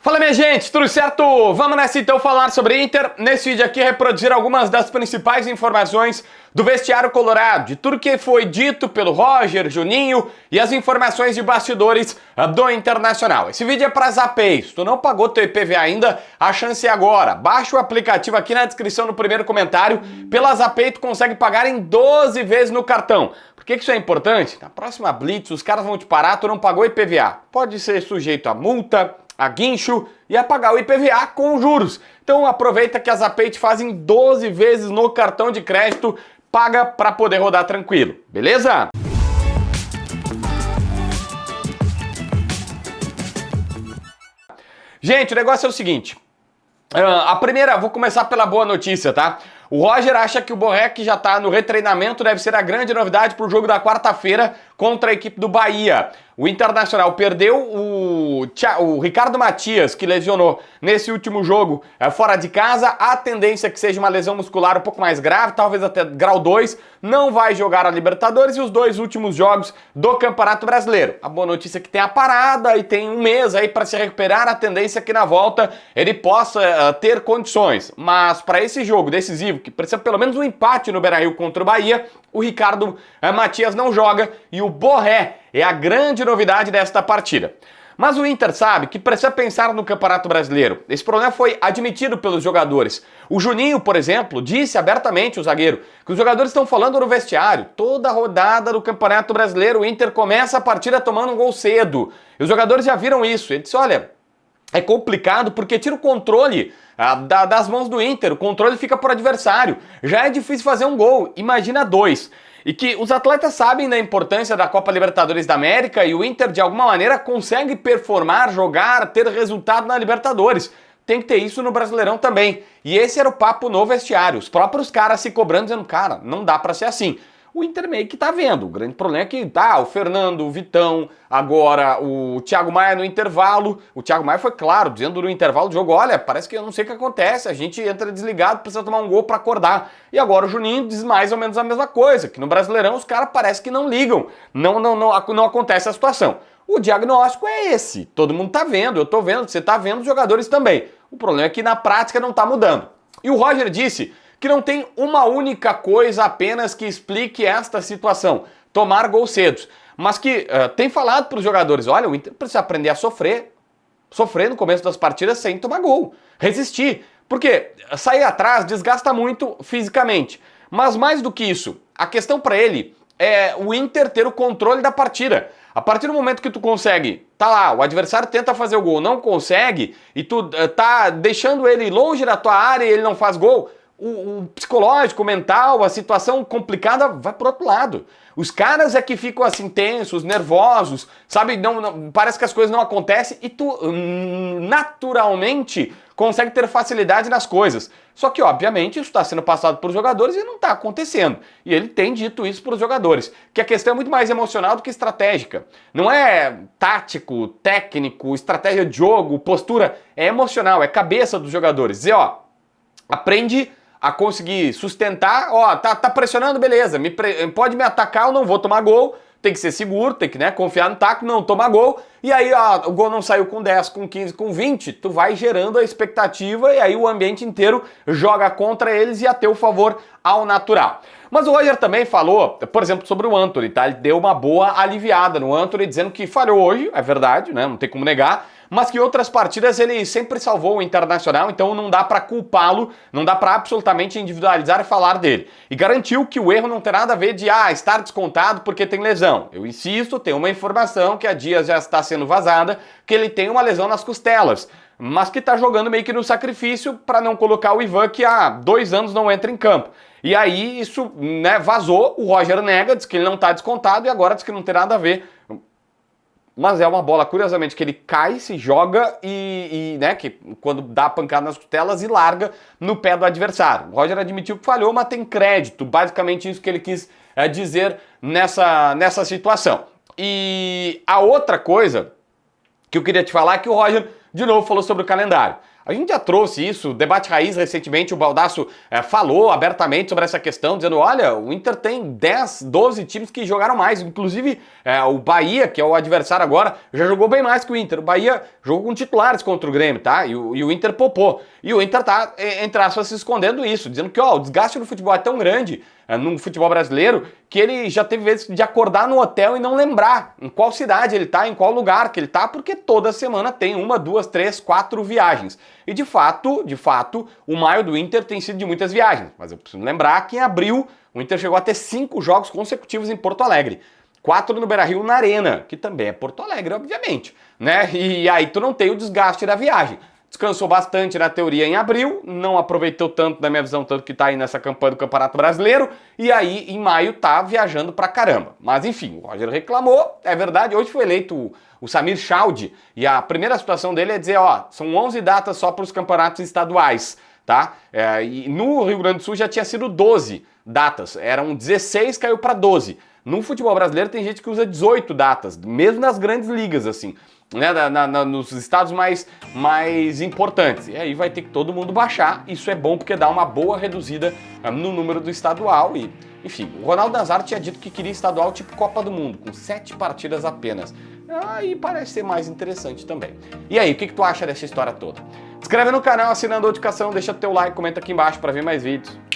Fala minha gente, tudo certo? Vamos nessa então falar sobre Inter. Nesse vídeo aqui reproduzir algumas das principais informações do vestiário colorado, de tudo que foi dito pelo Roger, Juninho e as informações de bastidores do Internacional. Esse vídeo é para Zapay. Se tu não pagou teu IPVA ainda, a chance é agora. Baixa o aplicativo aqui na descrição no primeiro comentário. Pela Zapay tu consegue pagar em 12 vezes no cartão. Por que isso é importante? Na próxima blitz os caras vão te parar, tu não pagou IPVA. Pode ser sujeito a multa, a guincho e a pagar o IPVA com juros. Então aproveita que a Zapay te faz em 12 vezes no cartão de crédito, paga para poder rodar tranquilo, beleza? Gente, o negócio é o seguinte, vou começar pela boa notícia, tá? O Roger acha que o Borré, que já tá no retreinamento, deve ser a grande novidade pro jogo da quarta-feira contra a equipe do Bahia. O Internacional perdeu o Ricardo Matias, que lesionou nesse último jogo fora de casa. A tendência é que seja uma lesão muscular um pouco mais grave, talvez até grau 2. Não vai jogar a Libertadores e os dois últimos jogos do Campeonato Brasileiro. A boa notícia é que tem a parada e tem um mês aí para se recuperar. A tendência é que na volta ele possa ter condições. Mas para esse jogo decisivo, que precisa pelo menos um empate no Beira-Rio contra o Bahia, o Ricardo Matias não joga e o Borré é a grande novidade desta partida. Mas o Inter sabe que precisa pensar no Campeonato Brasileiro. Esse problema foi admitido pelos jogadores. O Juninho, por exemplo, disse abertamente, o zagueiro, que os jogadores estão falando no vestiário. Toda rodada do Campeonato Brasileiro, o Inter começa a partida tomando um gol cedo. E os jogadores já viram isso. Ele disse, olha, é complicado porque tira o controle das mãos do Inter, o controle fica por adversário. Já é difícil fazer um gol, imagina dois. E que os atletas sabem da importância da Copa Libertadores da América e o Inter de alguma maneira consegue performar, jogar, ter resultado na Libertadores. Tem que ter isso no Brasileirão também. E esse era o papo no vestiário. Os próprios caras se cobrando, dizendo, cara, não dá pra ser assim. O Inter meio que tá vendo. O grande problema é que o Fernando, o Vitão, agora o Thiago Maia no intervalo. O Thiago Maia foi claro, dizendo no intervalo do jogo, olha, parece que eu não sei o que acontece, a gente entra desligado, precisa tomar um gol pra acordar. E agora o Juninho diz mais ou menos a mesma coisa, que no Brasileirão os caras parece que não ligam, não acontece a situação. O diagnóstico é esse, todo mundo tá vendo, eu tô vendo, você tá vendo, os jogadores também. O problema é que na prática não tá mudando. E o Roger disse que não tem uma única coisa apenas que explique esta situação, tomar gols cedos, mas que tem falado para os jogadores, olha, o Inter precisa aprender a sofrer no começo das partidas sem tomar gol, resistir, porque sair atrás desgasta muito fisicamente, mas mais do que isso, a questão para ele é o Inter ter o controle da partida. A partir do momento que tu consegue, tá lá, o adversário tenta fazer o gol, não consegue, e tu tá deixando ele longe da tua área e ele não faz gol, o psicológico, o mental, a situação complicada vai pro outro lado. Os caras é que ficam assim tensos, nervosos, sabe? Não, parece que as coisas não acontecem e tu naturalmente consegue ter facilidade nas coisas. Só que, obviamente, isso está sendo passado por jogadores e não está acontecendo. E ele tem dito isso para os jogadores, que a questão é muito mais emocional do que estratégica. Não é tático, técnico, estratégia de jogo, postura, é emocional, é cabeça dos jogadores. Dizer, ó, aprende a conseguir sustentar, ó, tá pressionando, beleza, pode me atacar, eu não vou tomar gol, tem que ser seguro, tem que confiar no taco, não tomar gol, e aí ó, o gol não saiu com 10, com 15, com 20, tu vai gerando a expectativa e aí o ambiente inteiro joga contra eles e a teu favor ao natural. Mas o Roger também falou, por exemplo, sobre o Antony, tá? Ele deu uma boa aliviada no Antony, dizendo que falhou hoje, é verdade, né? Não tem como negar, mas que em outras partidas ele sempre salvou o Internacional, então não dá pra culpá-lo, não dá pra absolutamente individualizar e falar dele. E garantiu que o erro não tem nada a ver de estar descontado porque tem lesão. Eu insisto, tem uma informação que há dias já está sendo vazada, que ele tem uma lesão nas costelas, mas que tá jogando meio que no sacrifício para não colocar o Ivan, que há 2 anos não entra em campo. E aí isso, vazou, o Roger nega, diz que ele não tá descontado e agora diz que não tem nada a ver. Mas é uma bola, curiosamente, que ele cai, se joga que quando dá a pancada nas costelas e larga no pé do adversário. O Roger admitiu que falhou, mas tem crédito. Basicamente isso que ele quis dizer nessa situação. E a outra coisa que eu queria te falar é que o Roger, de novo, falou sobre o calendário. A gente já trouxe isso, debate raiz recentemente, o Baldasso falou abertamente sobre essa questão, dizendo, olha, o Inter tem 10, 12 times que jogaram mais, inclusive o Bahia, que é o adversário agora, já jogou bem mais que o Inter. O Bahia jogou com titulares contra o Grêmio, tá? E o Inter popou. E o Inter tá, entre aspas, se escondendo isso, dizendo que, ó, o desgaste no futebol é tão grande, no futebol brasileiro, que ele já teve vezes de acordar no hotel e não lembrar em qual cidade ele tá, em qual lugar que ele tá, porque toda semana tem 1, 2, 3, 4 viagens. E de fato, o maio do Inter tem sido de muitas viagens. Mas eu preciso lembrar que em abril o Inter chegou a ter 5 jogos consecutivos em Porto Alegre. 4 no Beira-Rio na Arena, que também é Porto Alegre, obviamente, né? E aí tu não tem o desgaste da viagem. Descansou bastante na teoria em abril, não aproveitou tanto, na minha visão, tanto que tá aí nessa campanha do Campeonato Brasileiro, e aí em maio tá viajando pra caramba. Mas enfim, o Roger reclamou, é verdade, hoje foi eleito o Samir Chaldi, e a primeira situação dele é dizer, ó, são 11 datas só para os campeonatos estaduais, tá? E no Rio Grande do Sul já tinha sido 12 datas, eram 16, caiu para 12. No futebol brasileiro tem gente que usa 18 datas, mesmo nas grandes ligas, assim, né, nos estados mais importantes. E aí vai ter que todo mundo baixar. Isso é bom porque dá uma boa reduzida no número do estadual. E, enfim, o Ronaldo Nazário tinha dito que queria estadual tipo Copa do Mundo, com 7 partidas apenas. Aí parece ser mais interessante também. E aí, o que tu acha dessa história toda? Se inscreve no canal, assina a notificação, deixa teu like, comenta aqui embaixo para ver mais vídeos.